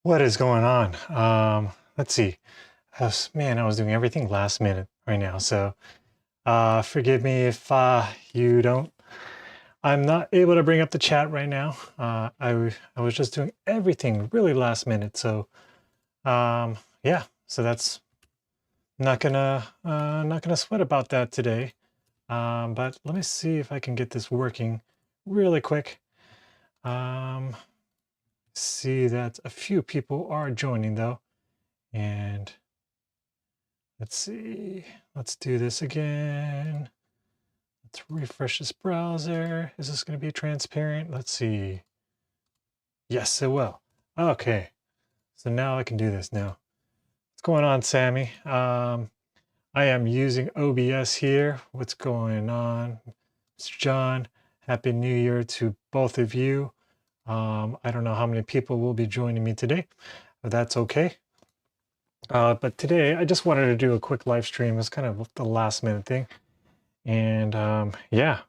What is going on? Let's see. I was doing everything last minute right now. So forgive me if you don't. I'm not able to bring up the chat right now. I was just doing everything really last minute. So yeah. So that's not gonna sweat about that today. But let me see if I can get this working really quick. Um, See that a few people are joining though, and let's see. Let's do this again. Let's refresh this browser. Is this going to be transparent? Let's see. Yes, it will. Okay. So now I can do this now. What's going on, Sammy? I am using OBS here. What's going on? Mr. John, Happy New Year to both of you. I don't know how many people will be joining me today, but that's okay. But today I just wanted to do a quick live stream. It's kind of the last minute thing. And yeah,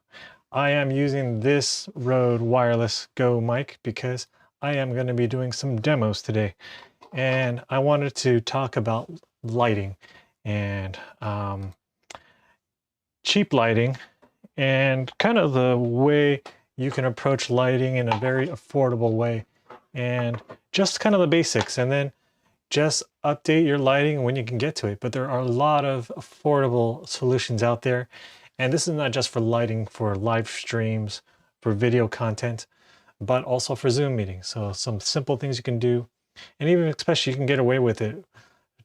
I am using this Rode Wireless Go mic because I am going to be doing some demos today. And I wanted to talk about lighting and cheap lighting and kind of the way you can approach lighting in a very affordable way and just kind of the basics. And then just update your lighting when you can get to it. But there are a lot of affordable solutions out there. And this is not just for lighting for live streams, for video content, but also for Zoom meetings. So some simple things you can do. And even especially you can get away with it.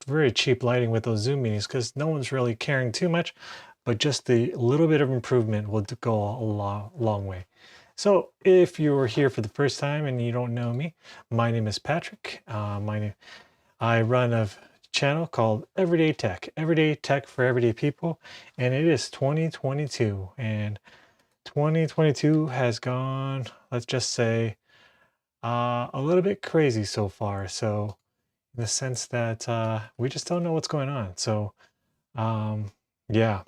Very cheap lighting with those Zoom meetings because no one's really caring too much, but just the little bit of improvement will go a long way. So if you're here for the first time and you don't know me, my name is Patrick. I run a channel called Everyday Tech for everyday people, and it is 2022, and 2022 has gone, let's just say, a little bit crazy so far. So in the sense that we just don't know what's going on. So yeah,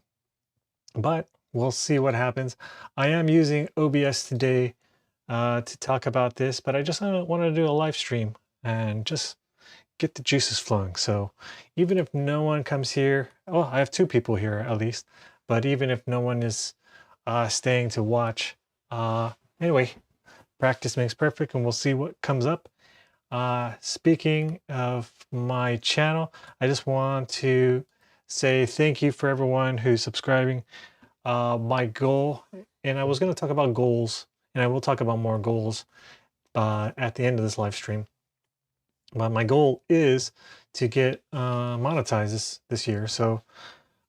but we'll see what happens. I am using OBS today to talk about this, but I just want to do a live stream and just get the juices flowing. So even if no one comes here, oh, I have two people here at least, but even if no one is staying to watch, anyway, practice makes perfect and we'll see what comes up. Speaking of my channel, I just want to say thank you for everyone who's subscribing. My goal, and I was going to talk about goals, and I will talk about more goals at the end of this live stream. But my goal is to get monetized this year. So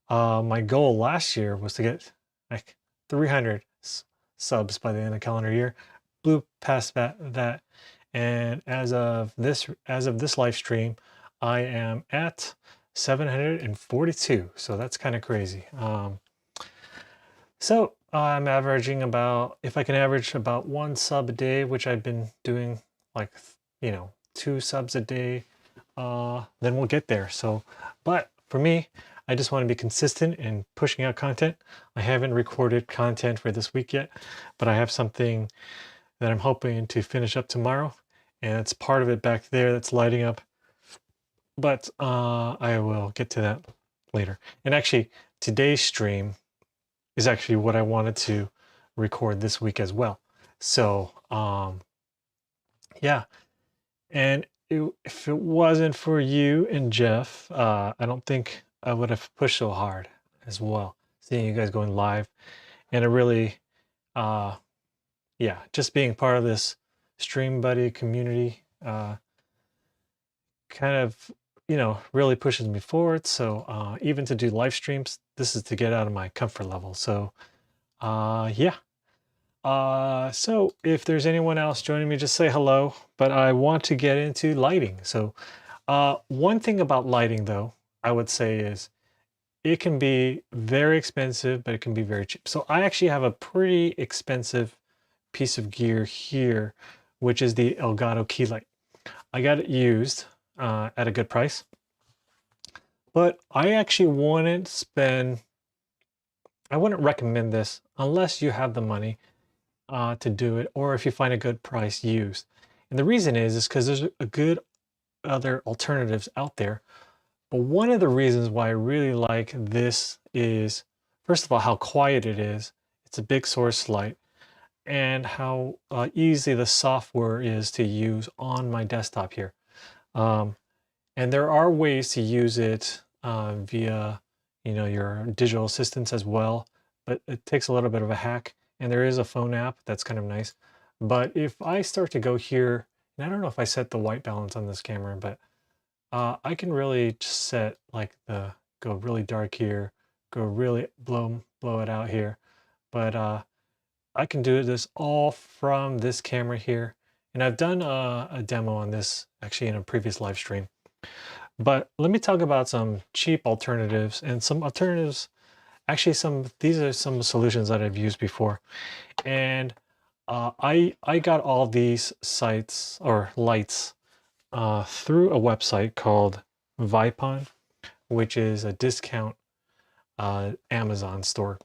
my goal last year was to get like 300 subs by the end of the calendar year. Blew past that, and as of this live stream, I am at 742. So that's kind of crazy. So I'm averaging about, if I can average about 1 sub a day, which I've been doing like 2 subs a day, then we'll get there. So, but for me, I just want to be consistent in pushing out content. I haven't recorded content for this week yet, but I have something that I'm hoping to finish up tomorrow, and it's part of it back there that's lighting up. But I will get to that later. And actually, today's stream is actually what I wanted to record this week as well. So yeah, and if it wasn't for you and Jeff, I don't think I would have pushed so hard as well. Seeing you guys going live, and it really, yeah, just being part of this Stream Buddy community, kind of, really pushes me forward. So even to do live streams, this is to get out of my comfort level. So yeah. So if there's anyone else joining me, just say hello. But I want to get into lighting. So one thing about lighting, though, I would say is it can be very expensive, but it can be very cheap. So I actually have a pretty expensive piece of gear here, which is the Elgato key light. I got it used at a good price, but I actually I wouldn't recommend this unless you have the money to do it, or if you find a good price used. And the reason is because there's a good other alternatives out there. But one of the reasons why I really like this is, first of all, how quiet it is. It's a big source light, and how easy the software is to use on my desktop here. Um, and there are ways to use it via, your digital assistants as well, but it takes a little bit of a hack. And there is a phone app that's kind of nice. But if I start to go here, and I don't know if I set the white balance on this camera, but I can really just set like go really dark here, go really blow it out here. But I can do this all from this camera here. And I've done a demo on this actually in a previous live stream. But let me talk about some cheap alternatives and some alternatives. Actually, these are some solutions that I've used before. And I got all these sites or lights through a website called Vipon, which is a discount Amazon store.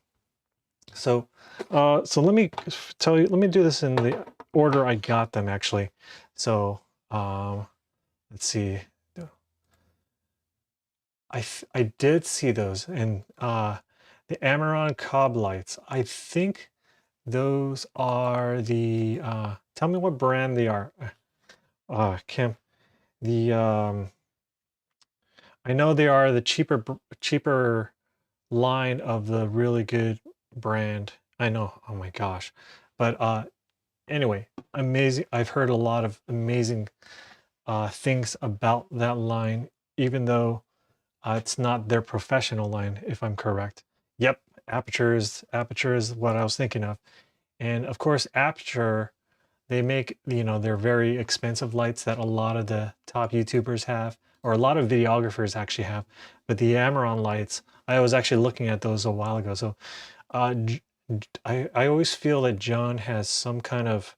So, so let me tell you. Let me do this in the order I got them actually. So, let's see. I did see those, and the Amaron Cobb lights. I think those are the. Tell me what brand they are. Kim. The I know they are the cheaper line of the really good brand. I know. Oh my gosh. But anyway, amazing. I've heard a lot of amazing things about that line, even though it's not their professional line, if I'm correct. Yep, Aperture is what I was thinking of. And of course, Aperture, they make, they're very expensive lights that a lot of the top YouTubers have, or a lot of videographers actually have. But the Amaron lights, I was actually looking at those a while ago. So I always feel that John has some kind of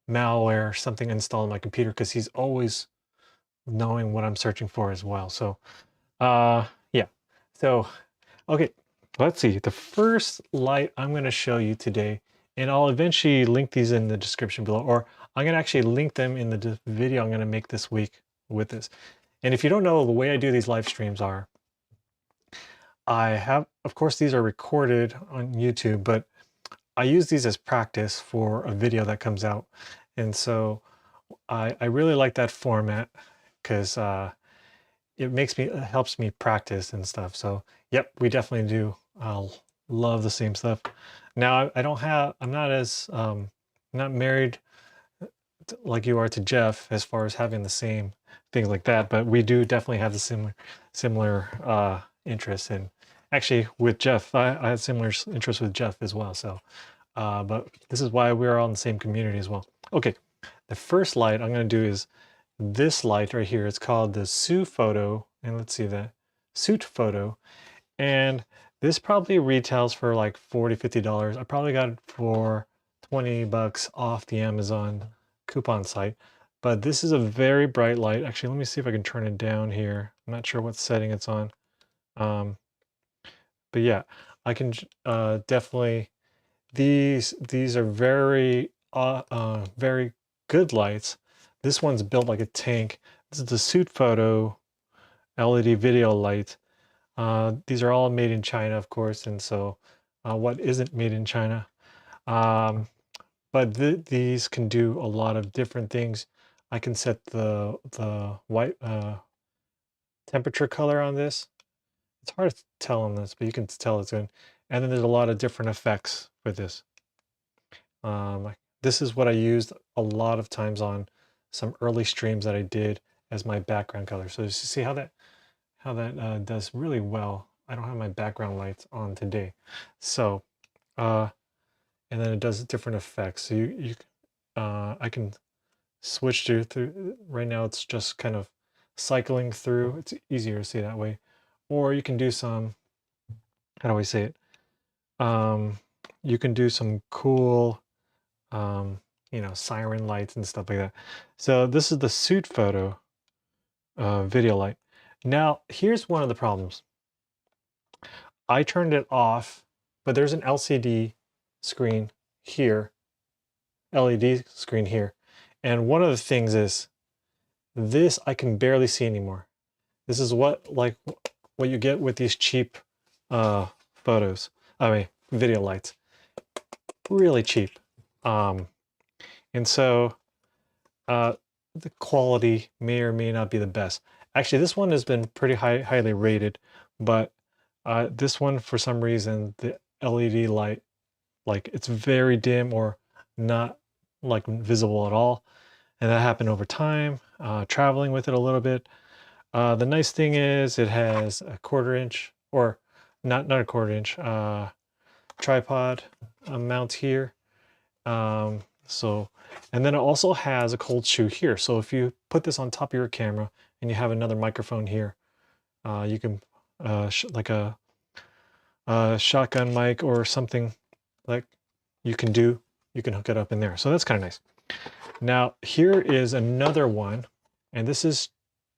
malware or something installed on my computer, because he's always knowing what I'm searching for as well. So yeah. So okay, let's see. The first light I'm going to show you today, and I'll eventually link these in the description below, or I'm going to actually link them in the video I'm going to make this week with this. And if you don't know, the way I do these live streams are, of course, these are recorded on YouTube, but I use these as practice for a video that comes out. And so I really like that format, because it helps me practice and stuff. So yep, we definitely do love the same stuff. Now I'm not as not married like you are to Jeff as far as having the same things like that, but we do definitely have the similar interests. And actually with Jeff, I had similar interests with Jeff as well. So but this is why we're all in the same community as well. Okay, the first light I'm going to do is this light right here. It's called the Suit Photo, and let's see, that Suit Photo. And this probably retails for like $40-50. I probably got it for $20 off the Amazon coupon site. But this is a very bright light. Actually, let me see if I can turn it down here. I'm not sure what setting it's on. But yeah, I can definitely, these are very very good lights. This one's built like a tank. This is the Suit Photo LED video light. These are all made in China, of course, and so what isn't made in China? But these can do a lot of different things. I can set the white temperature color on this. It's hard to tell on this, but you can tell it's good. And then there's a lot of different effects for this. This is what I used a lot of times on some early streams that I did as my background color. So you see how that does really well. I don't have my background lights on today. So, and then it does different effects. So I can switch through. Right now it's just kind of cycling through. It's easier to see that way. Or you can do some, how do I say it? You can do some cool, siren lights and stuff like that. So this is the Suit Photo video light. Now, here's one of the problems. I turned it off, but there's an LCD screen here, LED screen here, And one of the things is this I can barely see anymore. This is what you get with these cheap photos. I mean, video lights. Really cheap. And so the quality may or may not be the best. Actually, this one has been pretty highly rated, but this one, for some reason, the LED light, like it's very dim or not like visible at all. And that happened over time, traveling with it a little bit. The nice thing is it has a 1/4 inch, or not a 1/4 inch, tripod mount here. So, and then it also has a cold shoe here. So if you put this on top of your camera and you have another microphone here, you can, like a shotgun mic or something like you can hook it up in there. So that's kind of nice. Now here is another one, and this is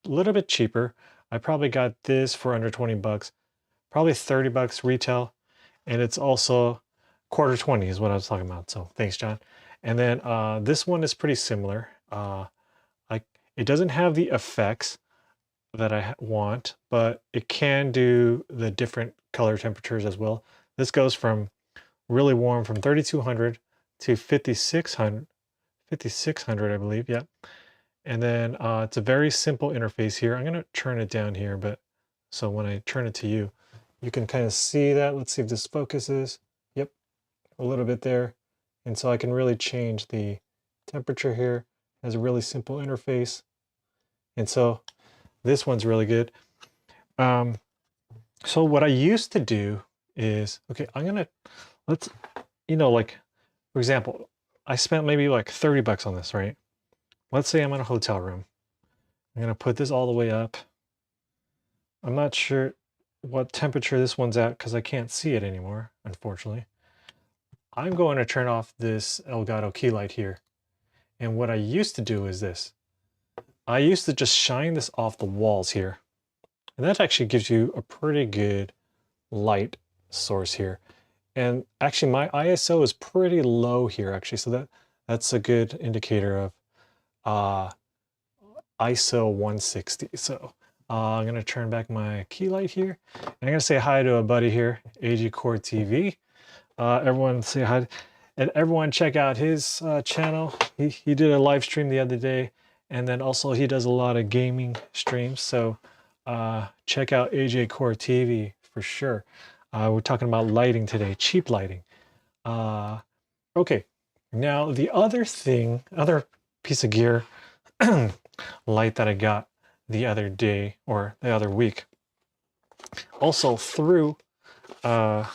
a little bit cheaper. I probably got this for under 20 bucks, probably 30 bucks retail. And it's also 1/4 20 is what I was talking about. So thanks, John. And then this one is pretty similar. It doesn't have the effects that I want, but it can do the different color temperatures as well. This goes from really warm, from 3200 to 5600, I believe. Yeah. And then it's a very simple interface here. I'm going to turn it down here, but so when I turn it to you, you can kind of see that. Let's see if this focuses. Yep, a little bit there. And so I can really change the temperature here. It has a really simple interface. And so this one's really good. So what I used to do is, okay, let's, like, for example, I spent maybe like 30 bucks on this, right? Let's say I'm in a hotel room. I'm going to put this all the way up. I'm not sure what temperature this one's at because I can't see it anymore, unfortunately. I'm going to turn off this Elgato key light here. And what I used to do is this. I used to just shine this off the walls here. And that actually gives you a pretty good light source here. And actually my ISO is pretty low here actually. So that's a good indicator of ISO 160. So I'm going to turn back my key light here. And I'm going to say hi to a buddy here, AG Core TV. Everyone say hi. And everyone check out his channel. He did a live stream the other day. And then also he does a lot of gaming streams. So check out AJ Core TV for sure. We're talking about lighting today, cheap lighting. Okay, now the other piece of gear light that I got the other day or the other week, also through a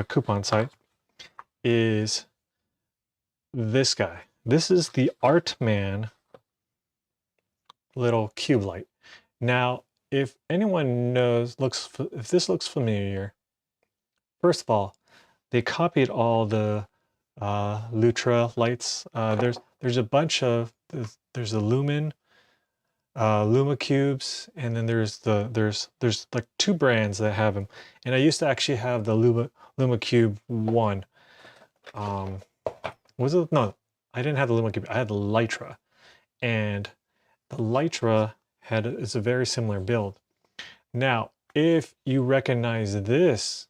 coupon site, is this guy. This is the Artman little cube light. Now, if anyone knows, if this looks familiar, first of all, they copied all the Lutra lights. There's a bunch of, there's the Lumen, Luma cubes, and then there's like 2 brands that have them. And I used to actually have the Luma Cube 1. Was it? No, I didn't have the Luma Cube. I had the Litra, and the Litra is a very similar build. Now, if you recognize this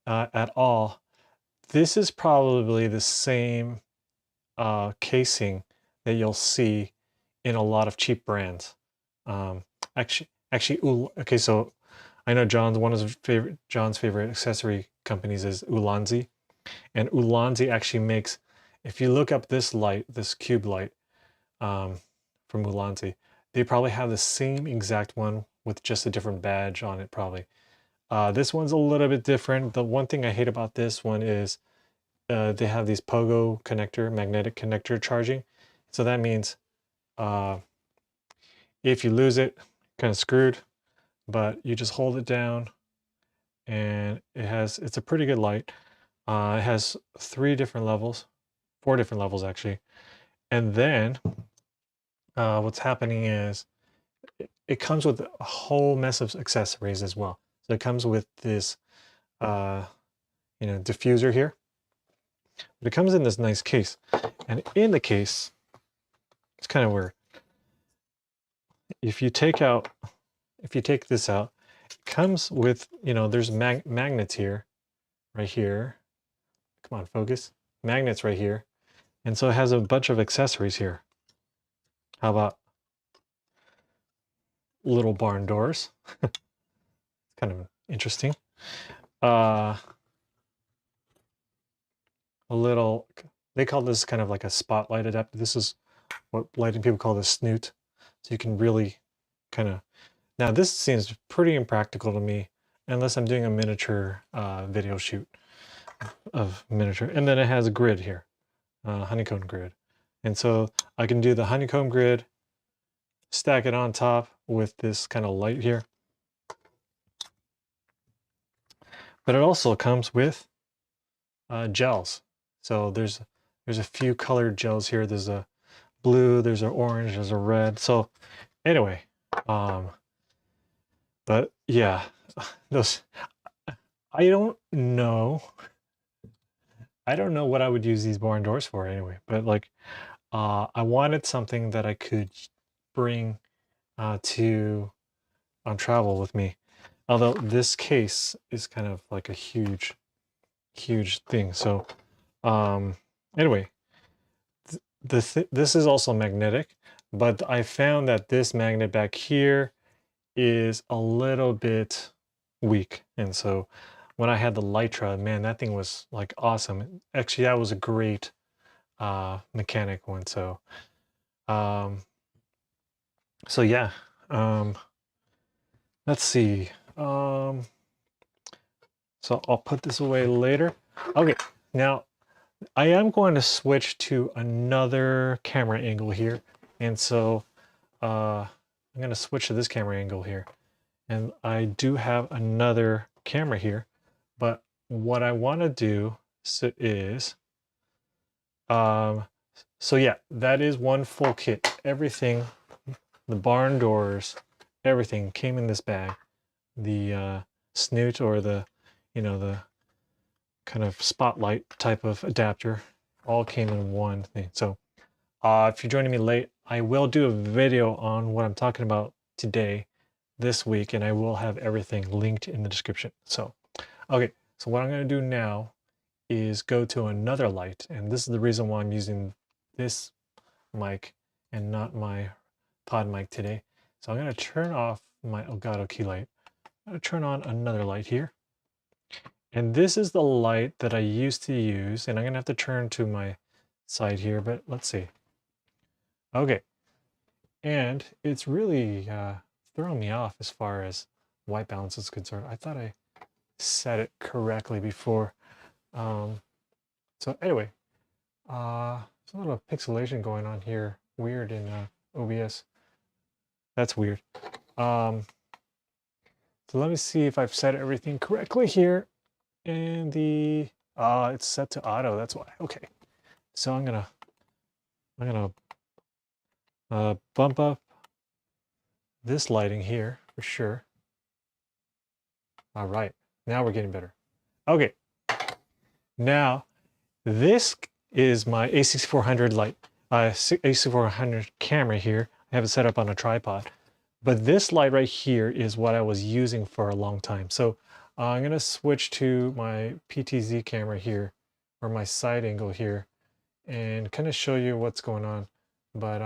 at all, this is probably the same casing that you'll see in a lot of cheap brands. Okay, so I know John's favorite accessory companies is Ulanzi, and Ulanzi actually makes, if you look up this light, this cube light from Ulanzi, they probably have the same exact one with just a different badge on it probably. This one's a little bit different. The one thing I hate about this one is they have these pogo connector, magnetic connector charging. So that means if you lose it, kind of screwed, but you just hold it down and it's a pretty good light. It has 4 different levels actually. And then what's happening is it comes with a whole mess of accessories as well. So it comes with this, diffuser here. But it comes in this nice case. And in the case, It's kind of weird. If you take this out, it comes with, you know, there's magnets here, right here. Come on, focus. Magnets right here. And so it has a bunch of accessories here. How about little barn doors? Kind of interesting. A little, they call this kind of like a spotlight adapter. This is what lighting people call the snoot. So you can really kind of, now this seems pretty impractical to me unless I'm doing a miniature video shoot of miniature. And then it has a grid here, honeycomb grid. And so I can do the honeycomb grid, stack it on top with this kind of light here. But it also comes with gels. So there's a few colored gels here. There's a blue, there's an orange, there's a red. So anyway, but yeah, those, I don't know what I would use these barn doors for anyway, but like I wanted something that I could bring to on travel with me. Although this case is kind of like a huge thing. So anyway, this is also magnetic, but I found that this magnet back here is a little bit weak. And so when I had the Lytra, man, that thing was like awesome. Actually, that was a great mechanic one. So so yeah, let's see. So I'll put this away later. Okay, now I am going to switch to another camera angle here. And so I'm going to switch to this camera angle here. And I do have another camera here. But what I want to do is, so yeah, that is one full kit. Everything, the barn doors, everything came in this bag. The snoot, or the, you know, the kind of spotlight type of adapter, all came in one thing. So if you're joining me late, I will do a video on what I'm talking about today, this week, and I will have everything linked in the description. So, okay, so what I'm going to do now is go to another light, and this is the reason why I'm using this mic and not my pod mic today. So I'm going to turn off my Elgato key light. I'm going to turn on another light here. And this is the light that I used to use, and I'm going to have to turn to my side here, but let's see. Okay. And it's really throwing me off as far as white balance is concerned. I thought I set it correctly before. So anyway, there's a little pixelation going on here. Weird in OBS. That's weird. So let me see if I've set everything correctly here. And the it's set to auto. That's why. Okay. So I'm gonna bump up this lighting here for sure. All right. Now we're getting better. Okay. Now this is my A6400 light, A6400 camera here. I have it set up on a tripod. But this light right here is what I was using for a long time. So I'm going to switch to my PTZ camera here, or my side angle here, and kind of show you what's going on. But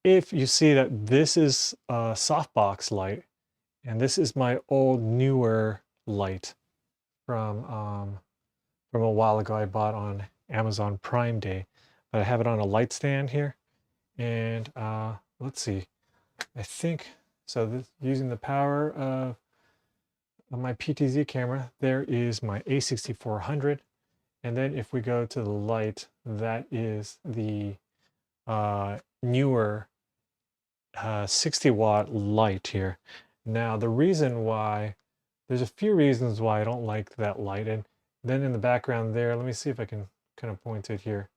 if you see that this is a softbox light, and this is my old newer light from a while ago I bought on Amazon Prime Day. But I have it on a light stand here, and let's see. I think so. Using the power of my PTZ camera, there is my A6400, and then if we go to the light, that is the newer 60-watt light here. Now the reason why, there's a few reasons why I don't like that light, and then in the background there, let me see if I can kind of point it here.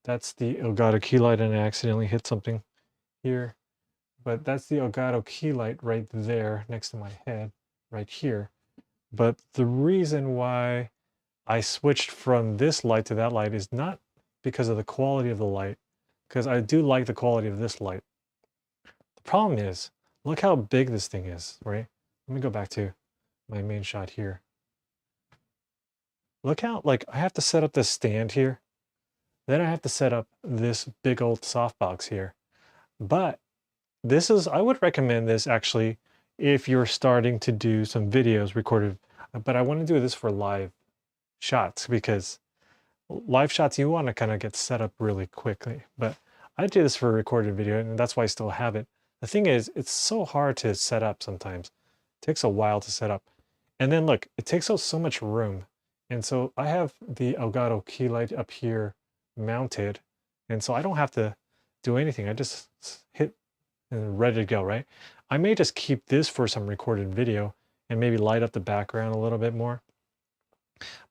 That's the Elgato key light, and I accidentally hit something here. But that's the Elgato key light right there next to my head, right here. But the reason why I switched from this light to that light is not because of the quality of the light, because I do like the quality of this light. The problem is, look how big this thing is, right? Let me go back to my main shot here. Look how, like, I have to set up this stand here. Then I have to set up this big old softbox here. But this is, I would recommend this actually if you're starting to do some videos recorded. But I want to do this for live shots, because live shots, you want to kind of get set up really quickly. But I do this for a recorded video, and that's why I still have it. The thing is, it's so hard to set up sometimes. It takes a while to set up. And then look, it takes up so much room. And so I have the Elgato key light up here mounted. And so I don't have to do anything. I just hit and ready to go, right? I may just keep this for some recorded video and maybe light up the background a little bit more.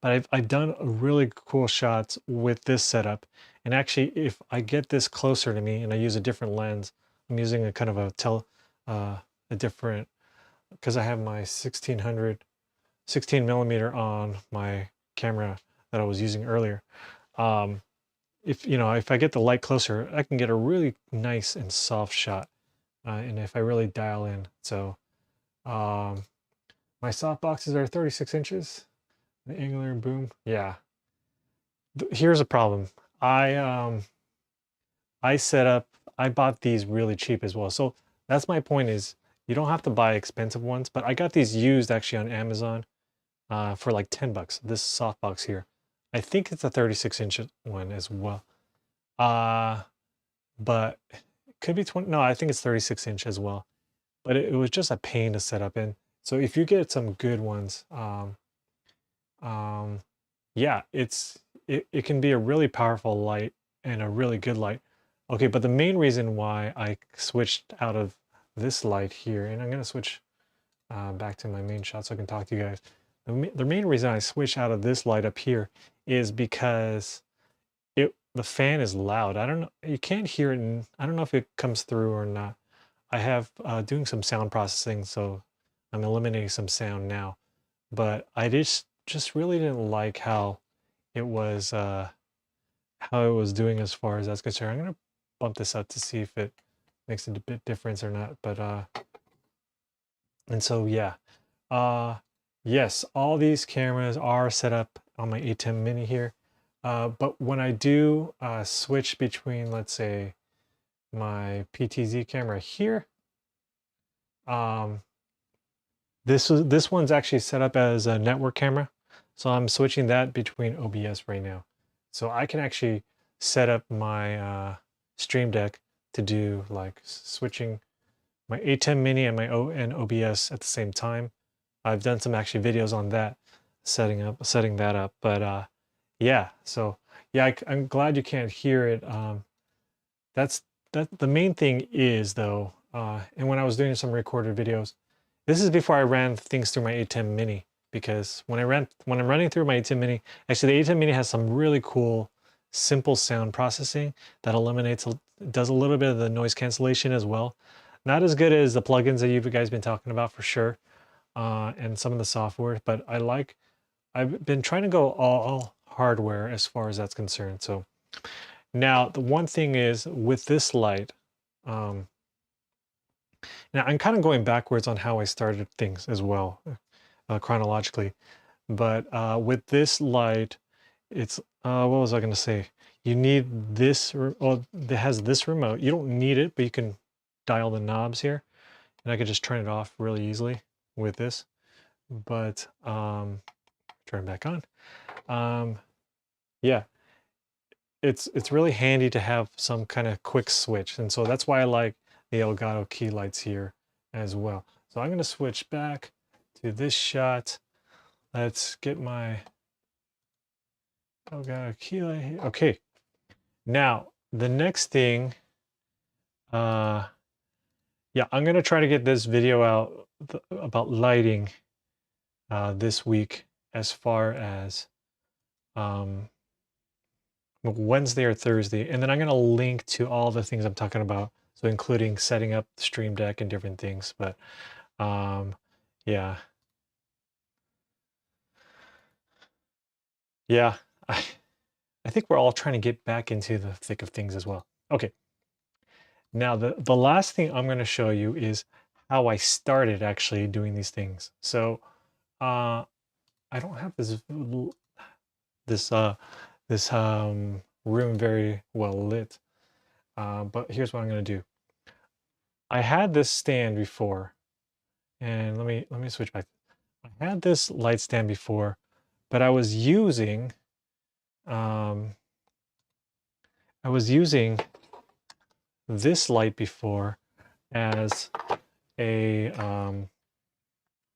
But I've done really cool shots with this setup. And actually, if I get this closer to me and I use a different lens, I'm using a kind of a different, because I have my 16 millimeter on my camera that I was using earlier. If I get the light closer, I can get a really nice and soft shot. And if I really dial in. So my soft boxes are 36 inches. The angular boom, yeah. Here's a problem. I bought these really cheap as well. So that's my point, is you don't have to buy expensive ones, but I got these used actually on Amazon for like 10 bucks. This softbox here. I think it's a 36-inch one as well. But it could be 20. No, I think it's 36-inch as well. But it was just a pain to set up in. So if you get some good ones, yeah, it can be a really powerful light and a really good light. Okay, but the main reason why I switched out of this light here, and I'm gonna switch back to my main shot so I can talk to you guys. The main reason I switched out of this light up here is because the fan is loud. I don't know, you can't hear it, and I don't know if it comes through or not. I have doing some sound processing, so I'm eliminating some sound now. But I just really didn't like how it was doing as far as that's concerned. I'm gonna bump this up to see if it makes a bit difference or not. But and so yeah, yes, all these cameras are set up on my ATEM Mini here. But when I do switch between, let's say, my PTZ camera here, this one's actually set up as a network camera. So I'm switching that between OBS right now. So I can actually set up my Stream Deck to do like switching my ATEM Mini and my OBS at the same time. I've done some actually videos on that, setting that up. But yeah, so yeah, I'm glad you can't hear it. That's the main thing is though, and when I was doing some recorded videos, this is before I ran things through my ATEM Mini, because when I'm running through my ATEM Mini, actually the ATEM Mini has some really cool, simple sound processing that does a little bit of the noise cancellation as well. Not as good as the plugins that you guys been talking about for sure, and some of the software, but I've been trying to go all hardware as far as that's concerned. So now the one thing is with this light, now I'm kind of going backwards on how I started things as well, chronologically. But with this light, it's, what was I going to say? You need this, well, it has this remote. You don't need it, but you can dial the knobs here. And I could just turn it off really easily with this. But, turn it back on. Yeah, it's really handy to have some kind of quick switch. And so that's why I like the Elgato key lights here as well. So I'm going to switch back to this shot. Let's get my Elgato key light here. Okay. Now, the next thing, yeah, I'm going to try to get this video out about lighting this week, as far as Wednesday or Thursday. And then I'm going to link to all the things I'm talking about. So including setting up the Stream Deck and different things. But yeah. Yeah, I think we're all trying to get back into the thick of things as well. Okay, now the last thing I'm going to show you is how I started actually doing these things. So I don't have this room very well lit, but here's what I'm going to do. I had this stand before, and let me switch back. I had this light stand before, but I was using this light before as a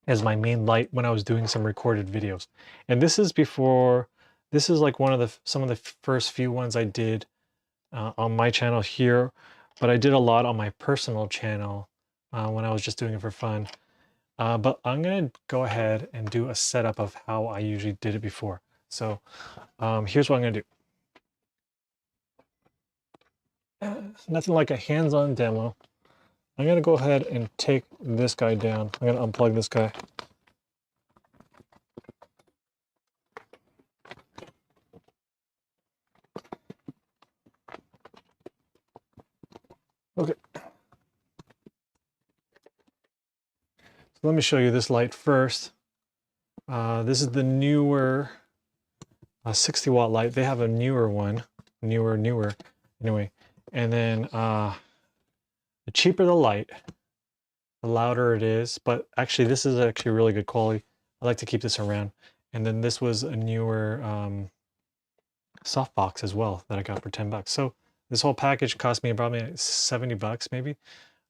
as my main light when I was doing some recorded videos. And this is before, this is like some of the first few ones I did on my channel here, but I did a lot on my personal channel when I was just doing it for fun. But I'm gonna go ahead and do a setup of how I usually did it before. So here's what I'm gonna do. Nothing like a hands-on demo. I'm gonna go ahead and take this guy down. I'm gonna unplug this guy. Okay. So let me show you this light first. This is the newer 60 watt light. They have a newer one, newer. Anyway, and then the cheaper the light, the louder it is. But actually, this is actually really good quality. I like to keep this around. And then this was a newer softbox as well that I got for 10 bucks. So this whole package cost me probably 70 bucks maybe.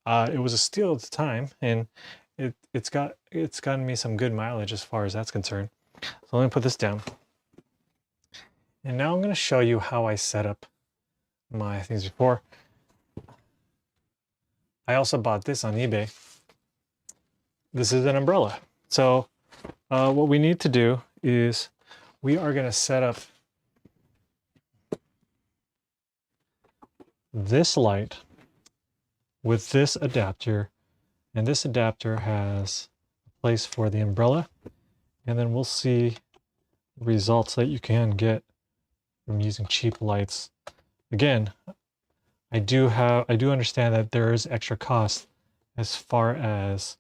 It was a steal at the time, and it's gotten me some good mileage as far as that's concerned. So let me put this down. And now I'm going to show you how I set up my things before. I also bought this on eBay. This is an umbrella. So what we need to do is we are going to set up this light with this adapter, and this adapter has a place for the umbrella, and then we'll see results that you can get from using cheap lights. Again, I do understand that there is extra cost as far as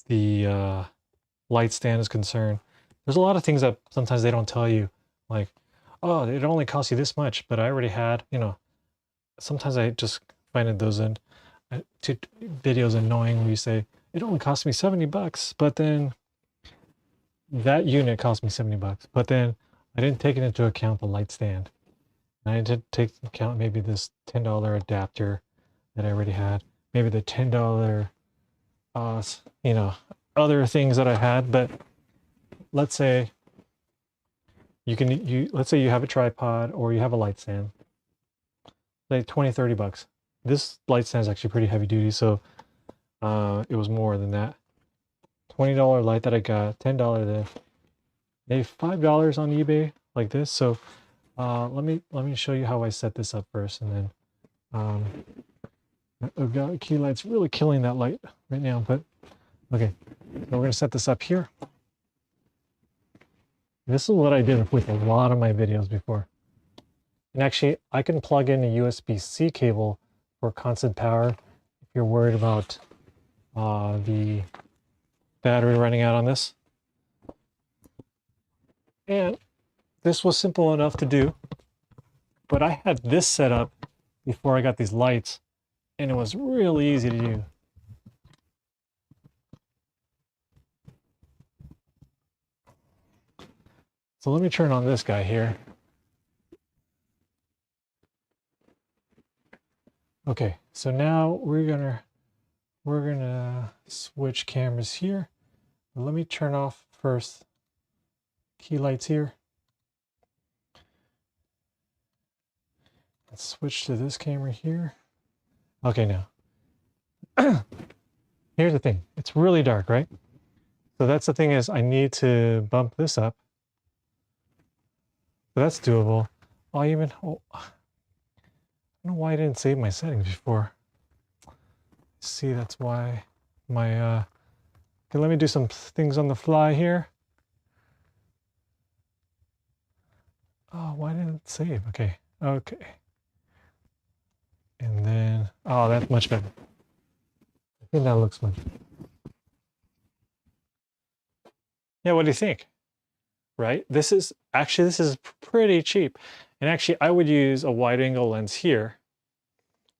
the light stand is concerned. There's a lot of things that sometimes they don't tell you, like, oh, it only costs you this much, but I already had, you know, sometimes I just find those videos annoying where you say, it only cost me 70 bucks, but then that unit cost me 70 bucks, but then I didn't take it into account the light stand. And I did take into account maybe this $10 adapter that I already had, maybe the $10, you know, other things that I had. But let's say let's say you have a tripod or you have a light stand, say 20, 30 bucks. This light stand is actually pretty heavy duty, so it was more than that. $20 light that I got, $10 there, maybe $5 on eBay like this. So let me show you how I set this up first, and then I've got key lights really killing that light right now, but okay. So we're gonna set this up here. This is what I did with a lot of my videos before. And actually, I can plug in a USB-C cable for constant power if you're worried about the battery running out on this. And this was simple enough to do, but I had this set up before I got these lights, and it was really easy to do. So let me turn on this guy here. Okay, so now we're gonna switch cameras here. Let me turn off first key lights here. Let's switch to this camera here. Okay, now here's the thing. It's really dark, right? So that's the thing, is I need to bump this up. So that's doable. I don't know why I didn't save my settings before. See, that's why my okay, let me do some things on the fly here. Oh, why didn't it save? Okay. And then, oh, that's much better. I think that looks much better. Yeah, what do you think? Right? This is pretty cheap. And actually, I would use a wide angle lens here,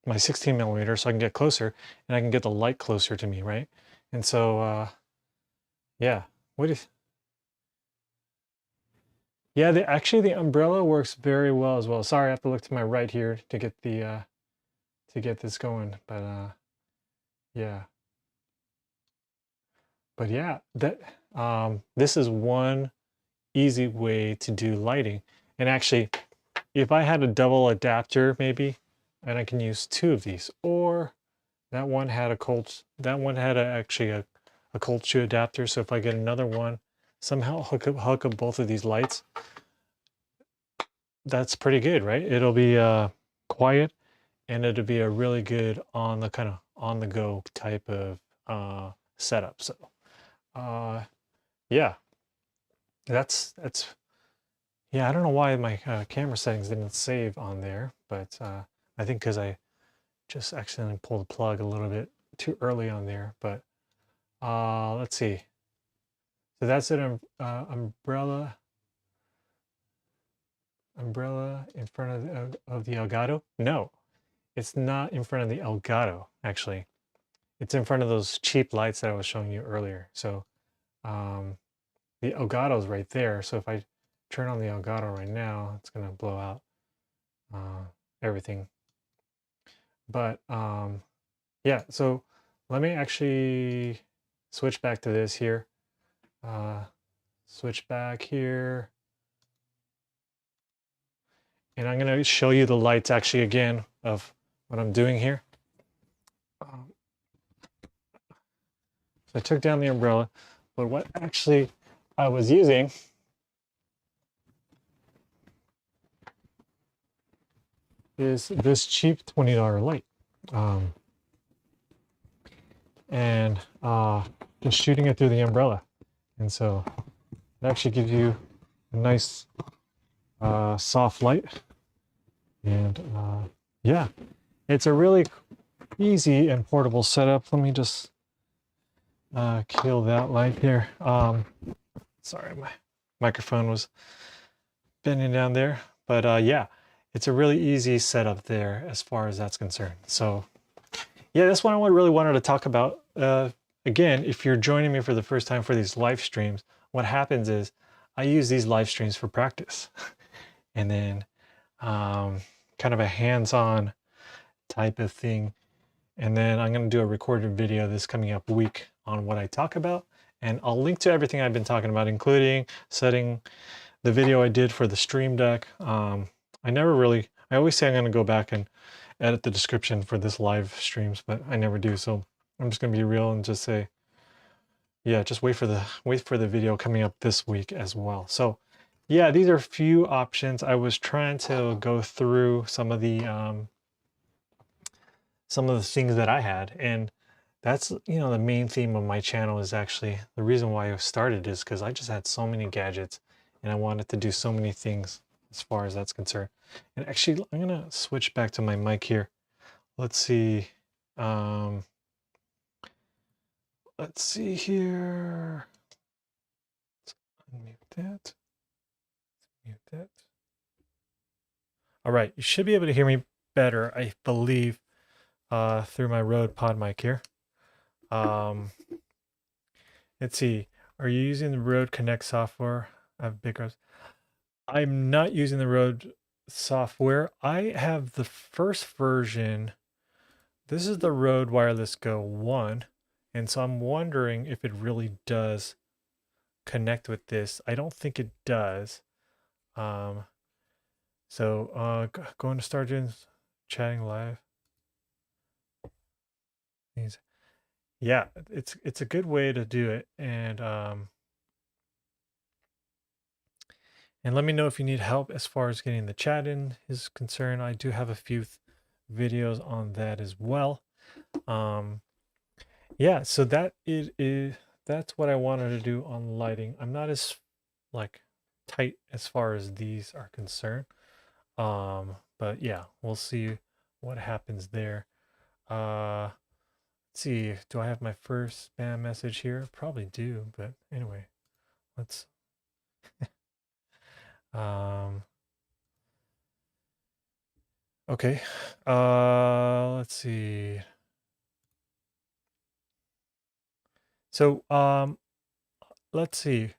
my 16 millimeter, so I can get closer and I can get the light closer to me, right? And so, yeah, what do you, yeah, actually the umbrella works very well as well. Sorry, I have to look to my right here to get the, to get this going, but, yeah. But yeah, this is one easy way to do lighting. And actually, if I had a double adapter maybe, and I can use two of these, or that one had actually a cold shoe adapter. So if I get another one, somehow hook up both of these lights, that's pretty good, right? It'll be quiet, and it'll be a really good on the kind of on the go type of setup. So yeah, that's yeah. I don't know why my camera settings didn't save on there, but I think because I just accidentally pulled the plug a little bit too early on there. But let's see. So that's an umbrella in front of the Elgato. No, it's not in front of the Elgato, actually. It's in front of those cheap lights that I was showing you earlier. So the Elgato's right there. So if I turn on the Elgato right now, it's gonna blow out everything. But yeah, so let me actually switch back to this here. Switch back here. And I'm going to show you the lights actually again of what I'm doing here. So I took down the umbrella, but what actually I was using is this cheap $20 light. And just shooting it through the umbrella. And so it actually gives you a nice soft light. And yeah, it's a really easy and portable setup. Let me just kill that light here. Sorry, my microphone was bending down there. But yeah, it's a really easy setup there as far as that's concerned. So yeah, that's what I really wanted to talk about. Again, if you're joining me for the first time for these live streams, what happens is I use these live streams for practice. And then kind of a hands-on type of thing. And then I'm going to do a recorded video this coming up week on what I talk about. And I'll link to everything I've been talking about, including setting the video I did for the Stream Deck. I always say I'm going to go back and edit the description for this live streams, but I never do. So I'm just going to be real and just say, yeah, just wait for the video coming up this week as well. So yeah, these are a few options. I was trying to go through some of the things that I had, and that's, you know, the main theme of my channel is actually the reason why I started is because I just had so many gadgets and I wanted to do so many things as far as that's concerned. And actually, I'm gonna switch back to my mic here. Let's see. Let's see here. Let's unmute that. Mute that. All right, you should be able to hear me better, I believe, through my Rode Pod mic here. Let's see. Are you using the Rode Connect software? I have big rows. I'm not using the Rode software. I have the first version. This is the Rode Wireless Go 1. And so I'm wondering if it really does connect with this. I don't think it does. So going to start doing chatting live. Yeah, it's a good way to do it. And let me know if you need help as far as getting the chat in is concerned. I do have a few videos on that as well. Yeah, so that's what I wanted to do on lighting. I'm not as like tight as far as these are concerned. But yeah, we'll see what happens there. Let's see, do I have my first spam message here? Probably do, but anyway, let's um okay. Let's see. So let's see.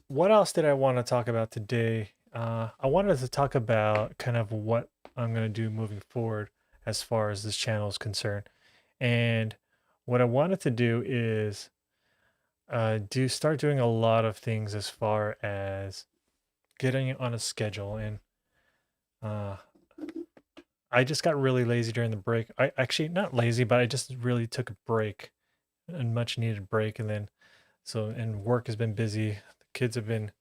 What else did I want to talk about today? I wanted to talk about kind of what I'm going to do moving forward as far as this channel is concerned. And what I wanted to do is start doing a lot of things as far as getting it on a schedule. And uh, I just got really lazy during the break. I actually not lazy, but I just really took a break, a much needed break. And then and work has been busy. The kids have been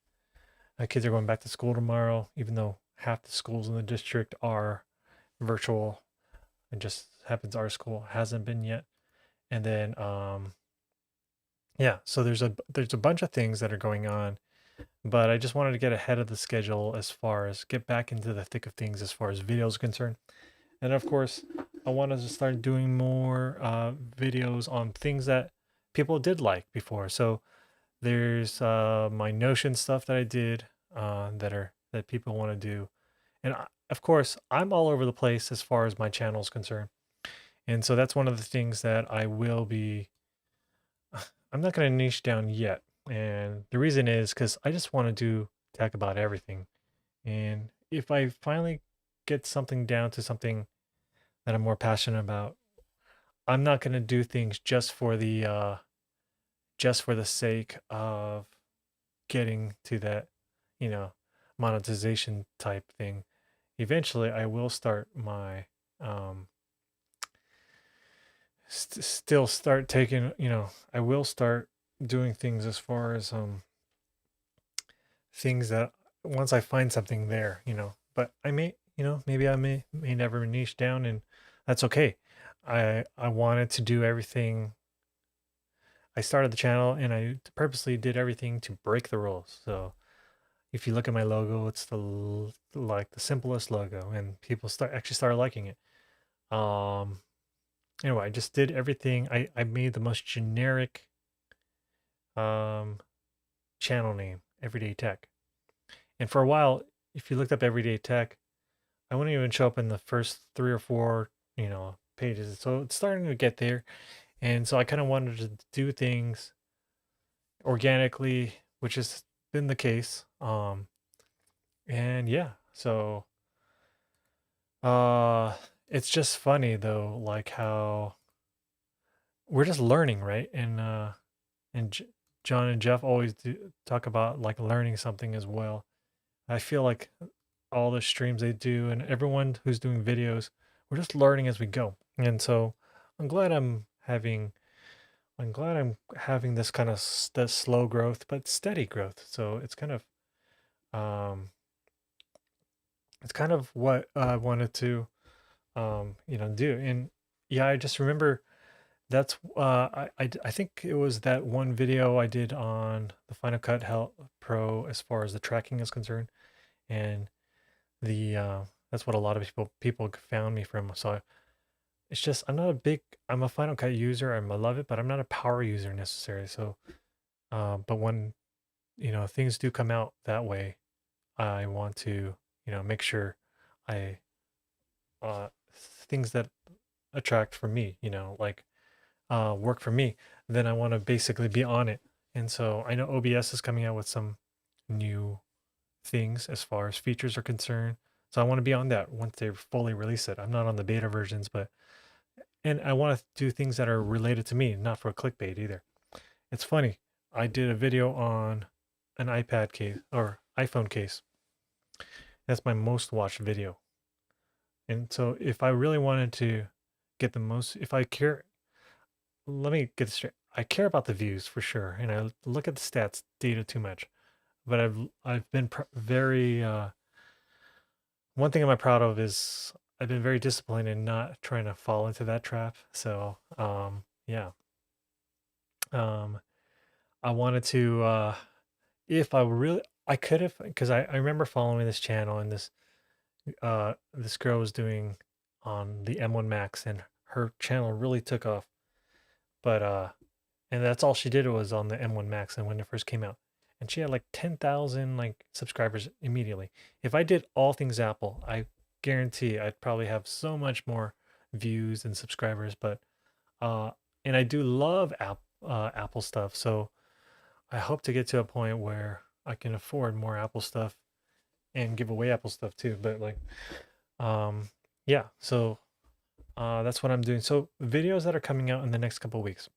My kids are going back to school tomorrow, even though half the schools in the district are virtual. It just happens our school hasn't been yet. And then yeah, so there's a bunch of things that are going on, but I just wanted to get ahead of the schedule as far as get back into the thick of things as far as videos are concerned. And of course, I wanted to start doing more videos on things that people did like before. So there's my Notion stuff that I did that people want to do, and of course I'm all over the place as far as my channel is concerned. And so that's one of the things that I will be. I'm not going to niche down yet, and the reason is because I just want to do talk about everything. And if I finally get something down to something that I'm more passionate about, I'm not going to do things just for the sake of getting to that, you know, monetization type thing. Eventually, I will start my still start taking, I will start doing things as far as things that once I find something there, but I may, maybe I may never niche down, and that's okay. I wanted to do everything. I started the channel and I purposely did everything to break the rules. So if you look at my logo, it's like the simplest logo, and people started liking it. Um, anyway, I just did everything. I made the most generic um channel name, Everyday Tech. And for a while, if you looked up Everyday Tech, I wouldn't even show up in the first 3 or 4, pages. So it's starting to get there. And so I kind of wanted to do things organically, which has been the case. And yeah, so it's just funny though, like how we're just learning, right? And John and Jeff always talk about like learning something as well. I feel like all the streams they do and everyone who's doing videos, we're just learning as we go. And so I'm glad I'm having this kind of this slow growth but steady growth. So um it's kind of what I wanted to do. And yeah, I just remember that's I think it was that one video I did on the Final Cut Help Pro as far as the tracking is concerned, and the that's what a lot of people found me from. So it's just I'm a Final Cut user. I love it, but I'm not a power user necessarily. So but when things do come out that way, I want to make sure I uh things that attract for me, like work for me, then I want to basically be on it. And so I know OBS is coming out with some new things as far as features are concerned. So I want to be on that once they fully release it. I'm not on the beta versions, and I want to do things that are related to me, not for clickbait either. It's funny. I did a video on an iPad case or iPhone case. That's my most watched video. And so if I really wanted to get the most, if I care, let me get this straight. I care about the views for sure, and I look at the stats data too much. But I've been very one thing I'm proud of is I've been very disciplined in not trying to fall into that trap. So yeah, um, I wanted to if I really I could have, because I remember following this channel, and this girl was doing on the M1 Max, and her channel really took off. But and that's all she did was on the M1 Max and when it first came out. And she had like 10,000 like subscribers immediately. If I did all things Apple, I guarantee I'd probably have so much more views and subscribers. But uh, and I do love Apple stuff, so I hope to get to a point where I can afford more Apple stuff and give away Apple stuff too. But like, um, yeah, so that's what I'm doing. So videos that are coming out in the next couple of weeks.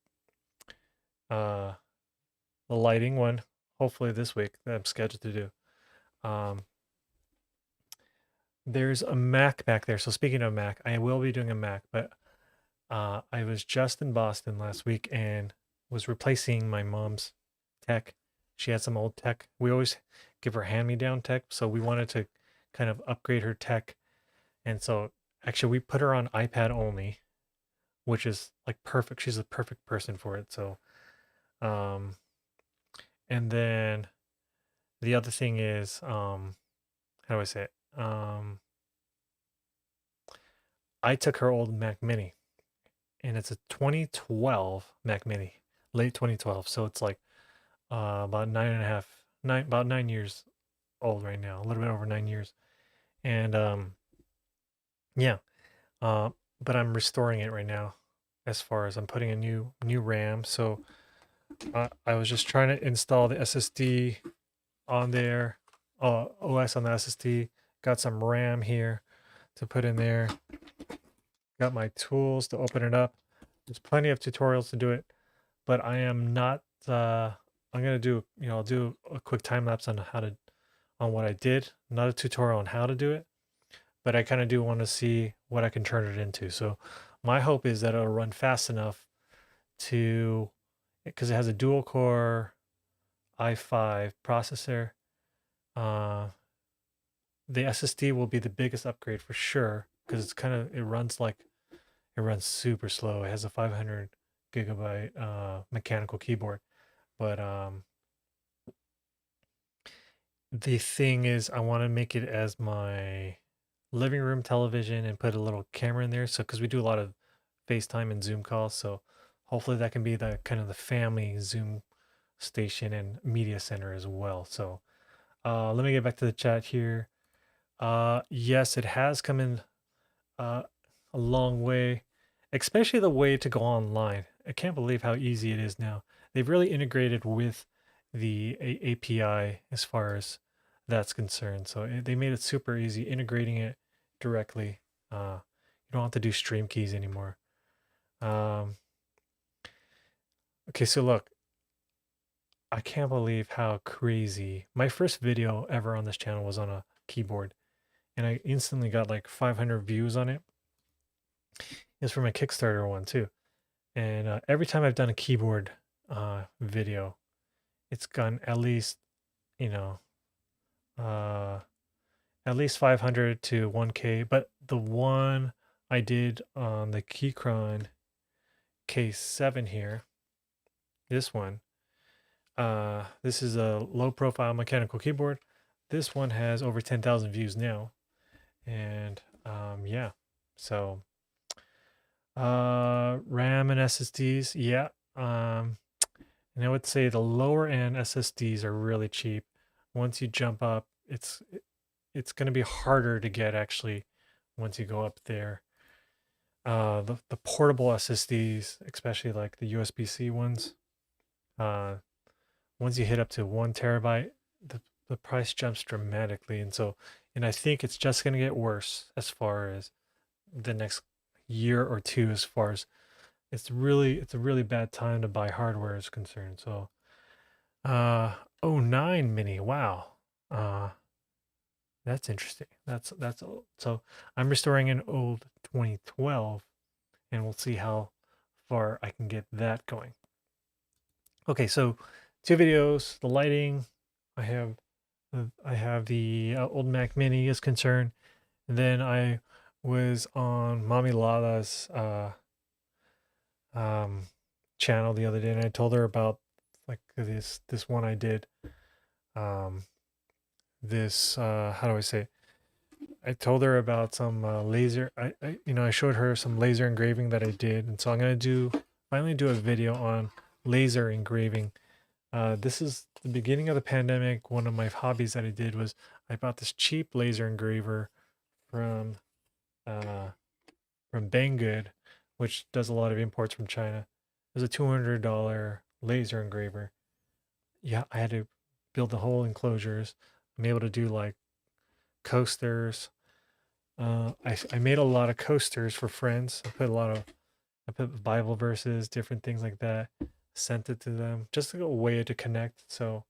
Uh, the lighting one, hopefully this week that I'm scheduled to do. Um, there's a Mac back there. So speaking of Mac, I will be doing a Mac, but I was just in Boston last week and was replacing my mom's tech. She had some old tech. We always give her hand-me-down tech, so we wanted to kind of upgrade her tech. And so actually we put her on iPad only, which is like perfect. She's the perfect person for it. So um and then the other thing is how do I say it? I took her old Mac Mini, and it's a 2012 Mac Mini, late 2012. So it's like about 9 years old right now, a little bit over 9 years. And yeah, uh, but I'm restoring it right now. As far as I'm putting a new RAM, so I was just trying to install the SSD on there, OS on the SSD. Got some RAM here to put in there. Got my tools to open it up. There's plenty of tutorials to do it, but I am not. I'm gonna do, I'll do a quick time lapse on what I did. Not a tutorial on how to do it, but I kind of do want to see what I can turn it into. So my hope is that it'll run fast enough to, because it has a dual core i5 processor. The SSD will be the biggest upgrade for sure, because it runs super slow. It has a 500 gigabyte mechanical keyboard, but the thing is, I want to make it as my living room television and put a little camera in there. So, because we do a lot of FaceTime and Zoom calls, so hopefully that can be the kind of the family Zoom station and media center as well. So, let me get back to the chat here. Yes, it has come in a long way, especially the way to go online. I can't believe how easy it is now. They've really integrated with the API as far as that's concerned. So they made it super easy integrating it directly. You don't have to do stream keys anymore. Okay, so look, I can't believe how crazy. My first video ever on this channel was on a keyboard, and I instantly got like 500 views on it. It's from a Kickstarter one too. And every time I've done a keyboard video, it's gotten at least, you know, at least 500 to 1K. But the one I did on the Keychron K7 here, this one, this is a low profile mechanical keyboard. This one has over 10,000 views now. And yeah, so RAM and SSDs, yeah. And I would say the lower end SSDs are really cheap. Once you jump up, it's going to be harder to get actually once you go up there. The portable SSDs, especially like the USB-C ones, once you hit up to 1 terabyte, the price jumps dramatically. And I think it's just going to get worse as far as the next year or two, as far as it's a really bad time to buy hardware is concerned. So 09 mini, wow. That's interesting. That's old. So I'm restoring an old 2012, and we'll see how far I can get that going. Okay, so 2 videos, the lighting, I have the old Mac Mini is concerned. And then I was on Mommy Lala's channel the other day, and I told her about like this one I did. This how do I say it? I told her about some laser. I showed her some laser engraving that I did, and so I'm gonna finally do a video on laser engraving. This is the beginning of the pandemic. One of my hobbies that I did was I bought this cheap laser engraver from uh, Banggood, which does a lot of imports from China. It was a $200 laser engraver. Yeah, I had to build the whole enclosures. I'm able to do like coasters. I made a lot of coasters for friends. I put Bible verses, different things like that. Sent it to them, just a way to connect. So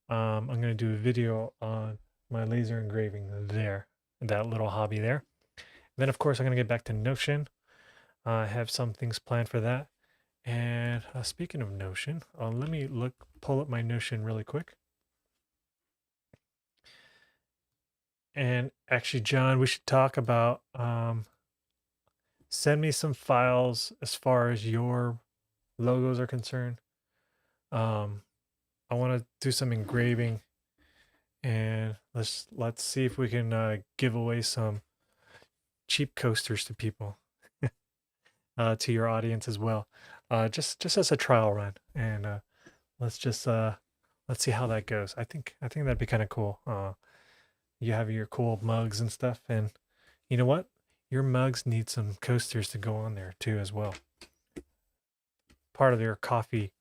I'm gonna do a video on my laser engraving there, that little hobby there. And then of course I'm gonna get back to Notion. I have some things planned for that. And speaking of Notion, let me pull up my Notion really quick. And actually, John, we should talk about send me some files as far as your logos are concerned. I want to do some engraving, and let's see if we can give away some cheap coasters to people, to your audience as well, just as a trial run, and let's just let's see how that goes. I think that'd be kind of cool. You have your cool mugs and stuff, and you know what? Your mugs need some coasters to go on there too as well. Part of their coffee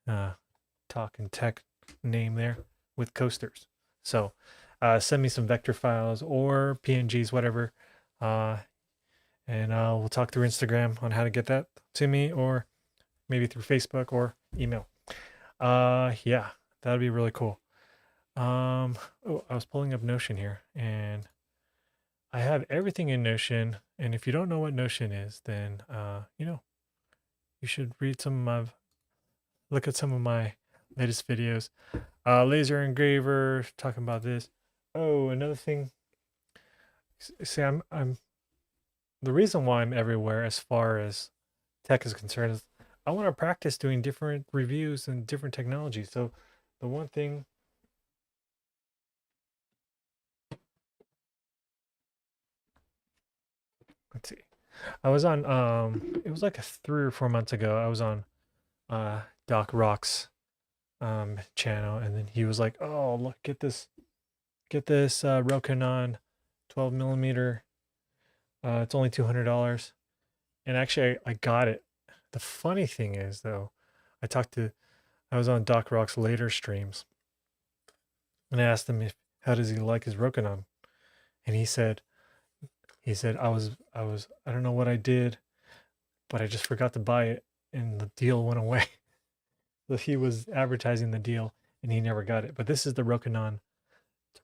talk and tech name there with coasters. So send me some vector files or PNGs, whatever, and we'll talk through Instagram on how to get that to me, or maybe through Facebook or email. Yeah, that'd be really cool. Oh, I was pulling up Notion here, and I have everything in Notion. And if you don't know what Notion is, then you should look at some of my latest videos. Laser engraver, talking about this. Oh, another thing. See, I'm the reason why I'm everywhere as far as tech is concerned is I want to practice doing different reviews and different technologies. So the one thing, let's see, I was on it was like 3 or 4 months ago. I was on Doc Rock's channel, and then he was like, "Oh, look, get this Rokinon 12 millimeter. It's only $200." And actually, I got it. The funny thing is, though, I was on Doc Rock's later streams, and I asked him how does he like his Rokinon, and he said I don't know what I did, but I just forgot to buy it, and the deal went away. So he was advertising the deal, and he never got it. But this is the Rokinon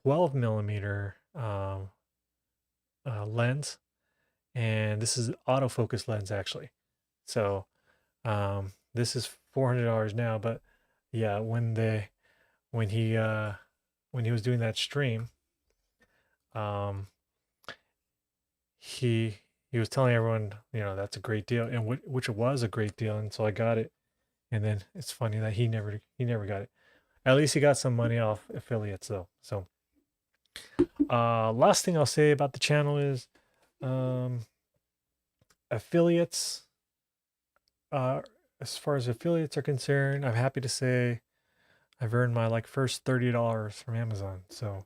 12 millimeter lens, and this is autofocus lens actually. So this is $400 now, but yeah, when he was doing that stream, um, he was telling everyone, that's a great deal, and which it was a great deal, and so I got it. And then it's funny that he never got it. At least he got some money off affiliates though. So last thing I'll say about the channel is affiliates. As far as affiliates are concerned, I'm happy to say I've earned my first $30 from Amazon. So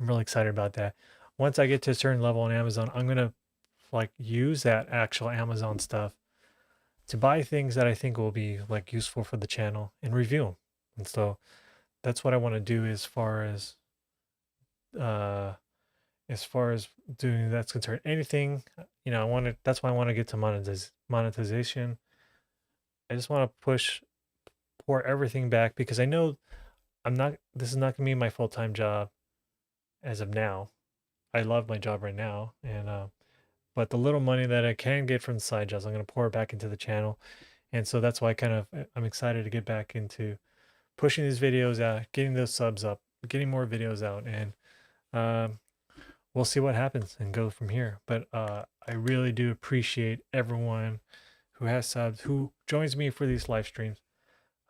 I'm really excited about that. Once I get to a certain level on Amazon, I'm gonna use that actual Amazon stuff to buy things that I think will be useful for the channel and review them. And so that's what I want to do uh as far as doing that's concerned. Anything, that's why I want to get to monetization. I just want to pour everything back, because I know this is not gonna be my full-time job as of now. I love my job right now, and but the little money that I can get from the side jobs, I'm going to pour it back into the channel. And so that's why I'm excited to get back into pushing these videos out, getting those subs up, getting more videos out, and we'll see what happens and go from here. But I really do appreciate everyone who has subs, who joins me for these live streams.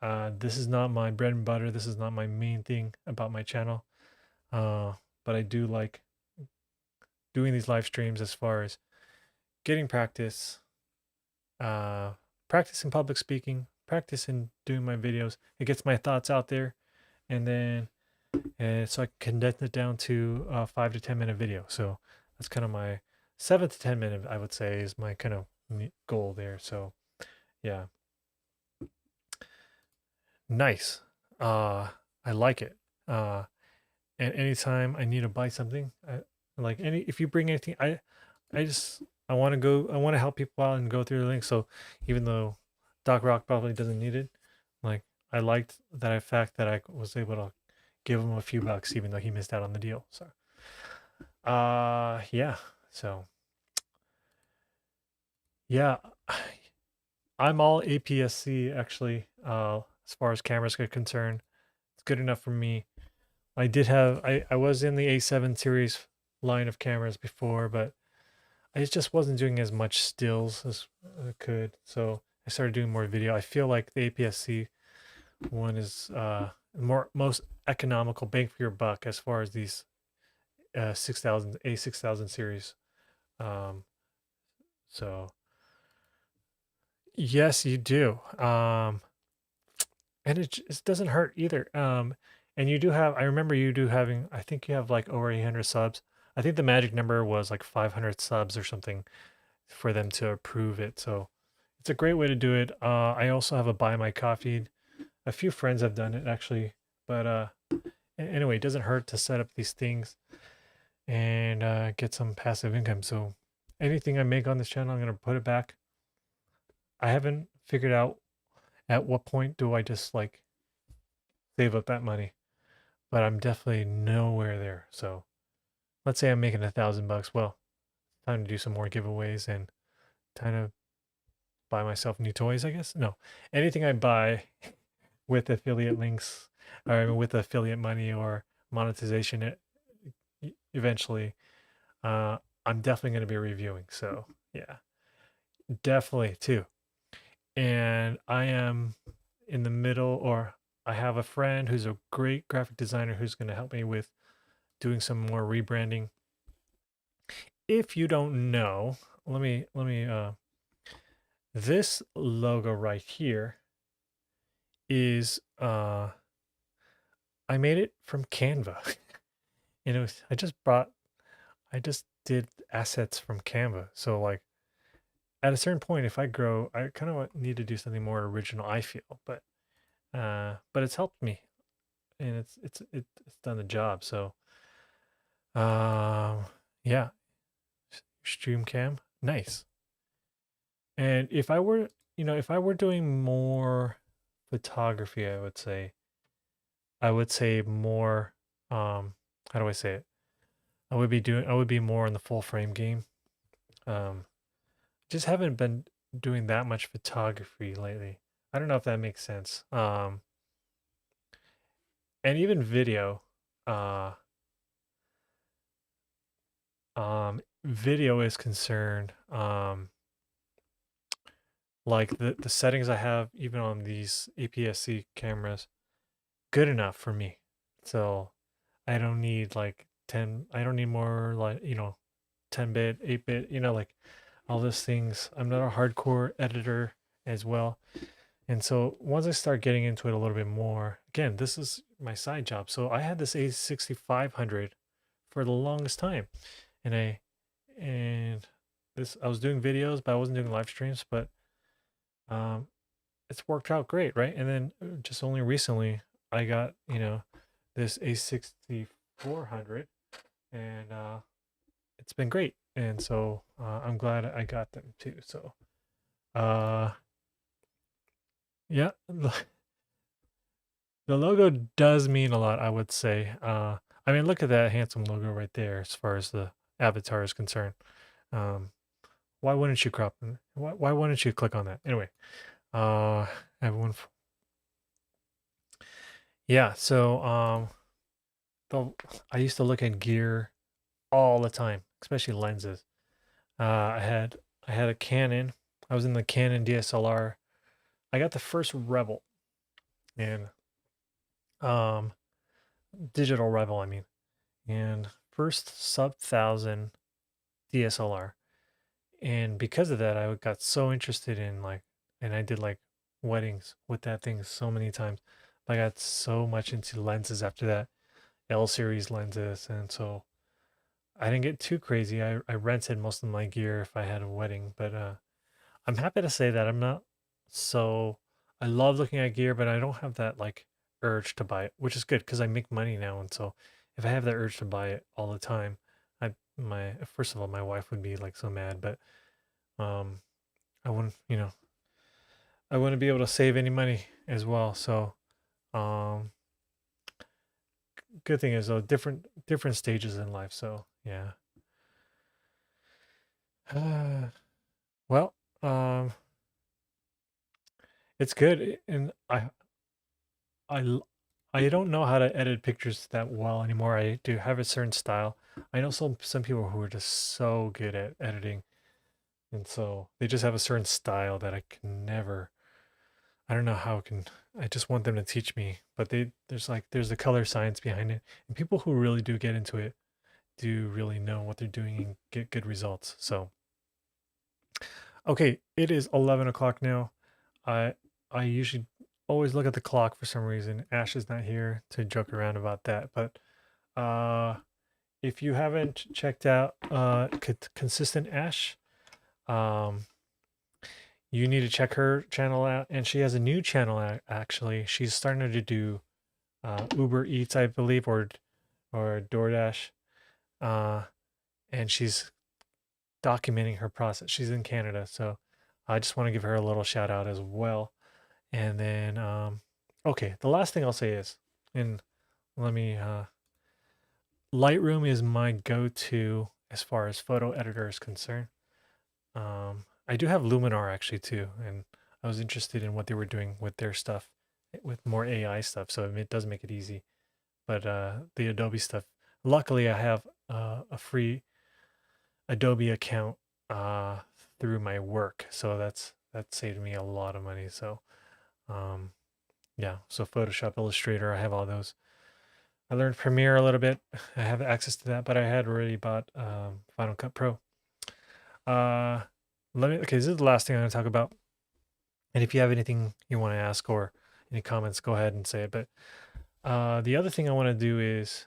This is not my bread and butter. This is not my main thing about my channel. But I do like doing these live streams as far as getting practice, practice in public speaking, practice in doing my videos. It gets my thoughts out there, and then so I condense it down to a 5 to 10 minute video. So that's kind of my 7 to 10 minute, I would say, is my kind of goal there. So yeah, nice. I like it. And anytime I need to buy something, like if you bring anything, I want to go, I want to help people out and go through the link. So even though Doc Rock probably doesn't need it, like I liked that fact that I was able to give him a few bucks, even though he missed out on the deal. So, yeah. So, yeah, I'm all APS-C actually. As far as cameras are concerned, it's good enough for me. I did have, I was in the A7 series line of cameras before, but I just wasn't doing as much stills as I could. So I started doing more video. I feel like the APS-C one is most economical bang for your buck as far as these 6000 A6000 series. Um, so yes, you do. And it doesn't hurt either. And you do have, I remember you do having, I think you have like over 800 subs. I think the magic number was like 500 subs or something for them to approve it. So it's a great way to do it. I also have a buy my coffee. A few friends have done it actually, but anyway, it doesn't hurt to set up these things and get some passive income. So anything I make on this channel, I'm gonna put it back. I haven't figured out at what point do I just like save up that money, but I'm definitely nowhere there. So let's say I'm making $1,000. Well, time to do some more giveaways and time to buy myself new toys, I guess. No, anything I buy with affiliate links or with affiliate money or monetization eventually, I'm definitely going to be reviewing. So yeah, definitely too. And I am in the middle, or I have a friend who's a great graphic designer who's going to help me with doing some more rebranding. If you don't know, let me this logo right here is I made it from Canva. And it was I just did assets from Canva. So like at a certain point, if I grow, I kind of need to do something more original, I feel. But it's helped me, and it's done the job. So yeah, StreamCam, nice. And if I were, if I were doing more photography, I would say more, how do I say it? I would be more in the full frame game. Just haven't been doing that much photography lately. I don't know if that makes sense. And even video, uh, video is concerned. Like the settings I have, even on these APS-C cameras, good enough for me. So I don't need like 10, I don't need more like, 10-bit, 8-bit, like all those things. I'm not a hardcore editor as well. And so once I start getting into it a little bit more, again, this is my side job. So I had this A6500 for the longest time. And I was doing videos, but I wasn't doing live streams, but it's worked out great, right? And then just only recently I got, this A6400 and it's been great. And so I'm glad I got them too. So yeah, the logo does mean a lot, I would say. I mean, look at that handsome logo right there as far as the avatar is concerned. Why wouldn't you crop them? Why wouldn't you click on that? Anyway, everyone. Yeah, so I used to look at gear all the time, especially lenses. I had a Canon. I was in the Canon DSLR. I got the first Rebel, and digital Rebel, I mean, and first sub 1,000 DSLR. And because of that, I got so interested in like, and I did like weddings with that thing so many times. I got so much into lenses after that, L series lenses, and so I didn't get too crazy. I rented most of my gear if I had a wedding, but I'm happy to say that I'm not so. I love looking at gear, but I don't have that like urge to buy it, which is good because I make money now, and so if I have that urge to buy it all the time, my first of all my wife would be like so mad, but um I wouldn't, I wouldn't be able to save any money as well. So um good thing is though different stages in life. So yeah. Well, um it's good, and I l- I don't know how to edit pictures that well anymore. I do have a certain style. I know some people who are just so good at editing, and so they just have a certain style that I can never. I don't know how it can. I just want them to teach me, but there's the color science behind it, and people who really do get into it do really know what they're doing and get good results. So okay, it is 11 o'clock now. I I usually always look at the clock for some reason. Ash is not here to joke around about that, but uh, if you haven't checked out Consistent Ash, um, you need to check her channel out. And she has a new channel actually. She's starting to do Uber Eats, I believe, or DoorDash, uh, and she's documenting her process. She's in Canada, so I just want to give her a little shout out as well. And then, okay, the last thing I'll say is, and let me, Lightroom is my go-to as far as photo editor is concerned. I do have Luminar actually too, and I was interested in what they were doing with their stuff, with more AI stuff. So it does make it easy. But the Adobe stuff, luckily, I have a free Adobe account uh, through my work, so that saved me a lot of money. So um, yeah, so Photoshop, Illustrator, I have all those. I learned Premiere a little bit. I have access to that, but I had already bought Final Cut Pro. Uh, okay, this is the last thing I'm going to talk about. And if you have anything you want to ask or any comments, go ahead and say it. But the other thing I want to do is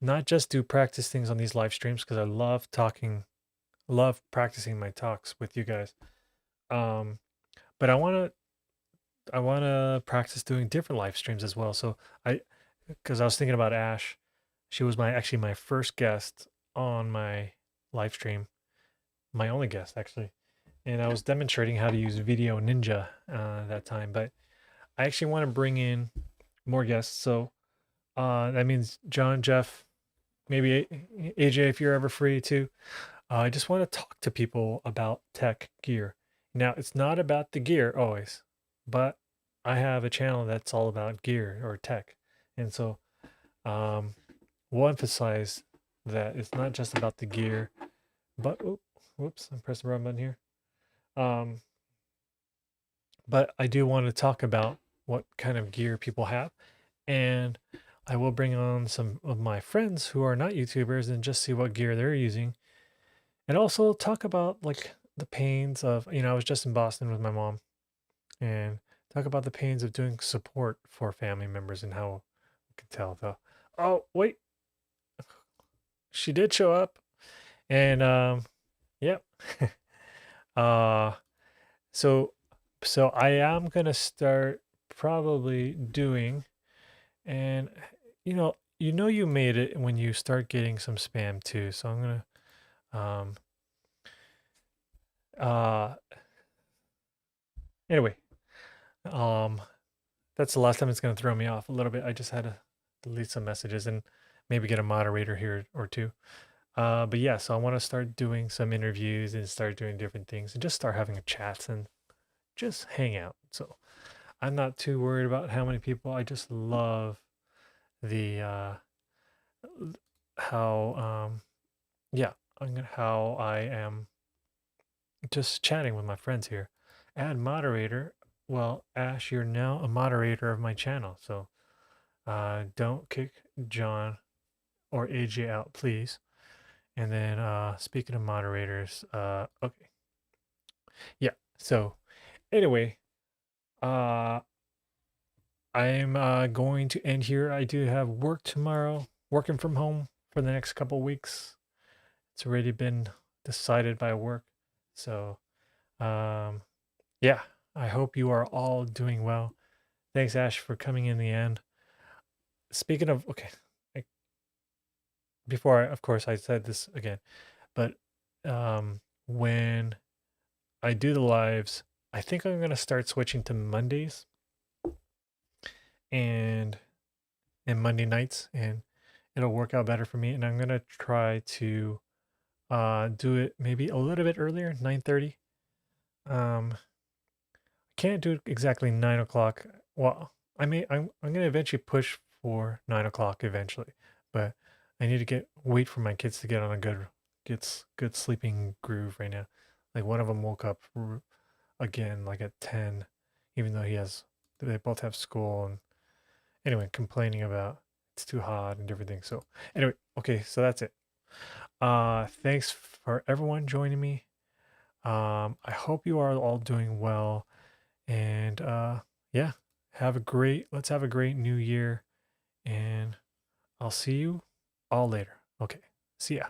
not just do practice things on these live streams because I love talking, love practicing my talks with you guys. Um, but I want to practice doing different live streams as well. So because I was thinking about Ash, she was actually my first guest on my live stream, my only guest actually, and I was demonstrating how to use Video Ninja that time. But I actually want to bring in more guests. So that means John, Jeff, maybe AJ if you're ever free too. I just want to talk to people about tech gear. Now, it's not about the gear always, but I have a channel that's all about gear or tech. And so um, we'll emphasize that it's not just about the gear, but whoops, I'm pressing the wrong button here. Um, but I do want to talk about what kind of gear people have. And I will bring on some of my friends who are not YouTubers and just see what gear they're using. And also talk about like the pains of, I was just in Boston with my mom and talk about the pains of doing support for family members and how we could tell though. Oh, wait, she did show up. And yep. uh so I am gonna start probably doing, and you made it when you start getting some spam too. So I'm gonna um uh anyway, um that's the last time it's gonna throw me off a little bit. I just had to delete some messages and maybe get a moderator here or two. But yeah, so I want to start doing some interviews and start doing different things and just start having a chats and just hang out. So I'm not too worried about how many people. I just love the how yeah, how I am just chatting with my friends here. Add moderator. Well, Ash, you're now a moderator of my channel, so don't kick John or AJ out, please. And then speaking of moderators, okay. Yeah. So anyway, uh I'm going to end here. I do have work tomorrow, working from home for the next couple weeks. It's already been decided by work. So um yeah, I hope you are all doing well. Thanks, Ash, for coming in the end. Speaking of, okay, I, before I, of course, I said this again, but when I do the lives, I think I'm gonna start switching to Mondays and Monday nights, and it'll work out better for me. And I'm gonna try to do it maybe a little bit earlier, 9:30. I can't do it exactly 9 o'clock. Well, I'm gonna eventually push for 9 o'clock eventually, but I need to wait for my kids to get on a good sleeping groove right now. Like one of them woke up again like at 10, even though they both have school, and anyway, complaining about it's too hot and everything. So anyway, okay, so that's it. Thanks for everyone joining me. I hope you are all doing well, and yeah, let's have a great new year, and I'll see you all later. Okay, see ya.